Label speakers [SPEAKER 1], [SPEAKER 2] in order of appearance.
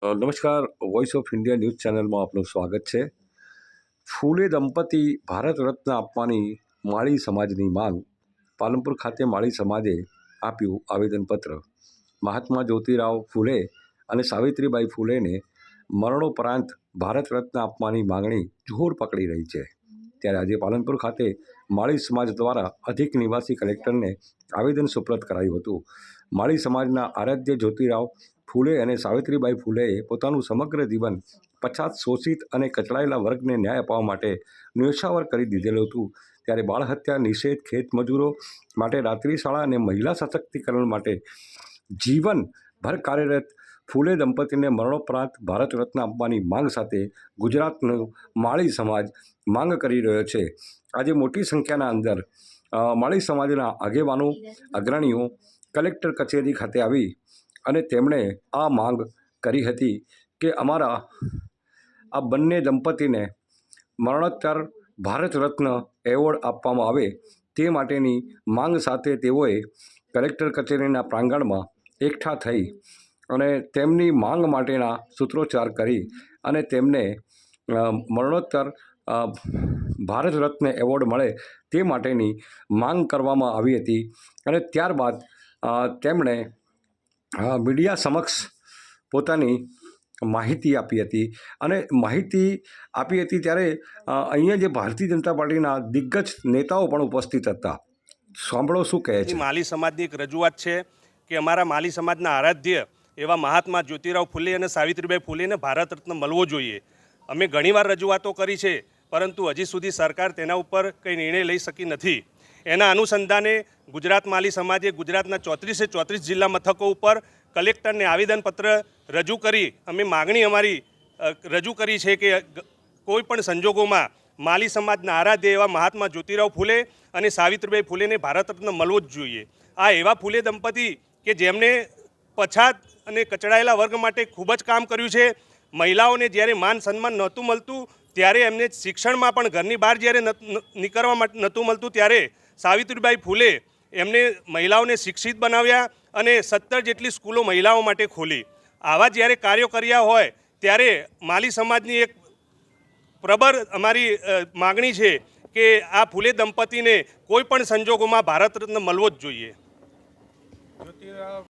[SPEAKER 1] નમસ્કાર. Voice of India news ચેનલમાં આપનું સ્વાગત છે. ફૂલે દંપતી ભારત રત્ન આપવાની માળી સમાજની માંગ. પાલનપુર ખાતે માળી સમાજે આપ્યું આવેદનપત્ર. મહાત્મા જ્યોતિરાવ ફૂલે અને સાવિત્રીબાઈ ફૂલેને મરણોપરાંત ભારત રત્ન આપવાની માંગણી જોર પકડી રહી છે. ત્યારે આજે પાલનપુર ખાતે માળી સમાજ દ્વારા અધિક નિવાસી કલેક્ટરને આવેદન સુપ્રત કરાયું હતું. માળી સમાજના આરાધ્ય જ્યોતિરાવ ફૂલે અને સાવિત્રીબાઈ ફૂલેએ પોતાનું સમગ્ર જીવન પછાત, શોષિત અને કચડાયેલા વર્ગને ન્યાય અપાવવા માટે ન્યોછાવર કરી દીધેલું હતું. ત્યારે બાળ હત્યા નિષેધ, ખેતમજૂરો માટે રાત્રિ શાળા અને મહિલા સશક્તિકરણ માટે જીવનભર કાર્યરત ફૂલે દંપતીને મરણોપરાંત ભારત રત્ન આપવાની માંગ સાથે ગુજરાતનો માળી સમાજ માંગ કરી રહ્યો છે. આજે મોટી સંખ્યાના અંદર માળી સમાજના આગેવાનો, અગ્રણીઓ કલેક્ટર કચેરી ખાતે આવી અને તેમણે આ માંગ કરી હતી કે અમારા આ બંને દંપતીને મરણોત્તર ભારત રત્ન એવોર્ડ આપવામાં આવે તે માટેની માંગ સાથે તેઓએ કલેક્ટર કચેરીના પ્રાંગણમાં એકઠા થઈ અને તેમની માંગ માટેના સૂત્રોચ્ચાર કરી અને તેમને મરણોત્તર ભારત રત્ન એવોર્ડ મળે તે માટેની માંગ કરવામાં આવી હતી. અને ત્યારબાદ તેમણે મીડિયા સમક્ષ પોતાની માહિતી આપી હતી અને માહિતી આપી હતી ત્યારે અહીંયા જે ભારતીય જનતા પાર્ટીના દિગ્ગજ નેતાઓ પણ ઉપસ્થિત હતા. સાંભળો શું કહે છે.
[SPEAKER 2] માલી સમાજની એક રજૂઆત છે કે અમારા માલી સમાજના આરાધ્ય એવા મહાત્મા જ્યોતિરાવ ફૂલે અને સાવિત્રીબાઈ ફૂલેને ભારત રત્ન મળવો જોઈએ. અમે ઘણીવાર રજૂઆતો કરી છે, પરંતુ હજી સુધી સરકાર તેના ઉપર કંઈ નિર્ણય લઈ શકી નથી. એના અનુસંધાને ગુજરાત માલી સમાજે ગુજરાતના 34 જિલ્લા મથકો ઉપર કલેક્ટરને આવેદનપત્ર રજૂ કરી અમે માગણી અમારી રજૂ કરી છે કે કોઈ પણ સંજોગોમાં માલી સમાજના આરાધ્ય એવા મહાત્મા જ્યોતિરાવ ફૂલે અને સાવિત્રીબાઈ ફૂલેને ભારત રત્ન મળવો જ જોઈએ. આ એવા ફૂલે દંપતી કે જેમણે પછાત અને કચડાયેલા વર્ગ માટે ખૂબ જ કામ કર્યું છે. મહિલાઓને જ્યારે માન સન્માન નહોતું મળતું ત્યારે એમને શિક્ષણમાં પણ ઘરની બહાર જ્યારે નીકળવા માટે નહોતું મળતું ત્યારે સાવિત્રીબાઈ ફૂલે એમને મહિલાઓને શિક્ષિત બનાવ્યા અને 17 જેટલી સ્કૂલો મહિલાઓ માટે ખોલી. આવા જ્યારે કાર્યો કર્યા હોય ત્યારે માલી સમાજની એક પ્રબળ અમારી માગણી છે કે આ ફૂલે દંપતીને કોઈ પણ સંજોગોમાં ભારત રત્ન મળવો જ જોઈએ.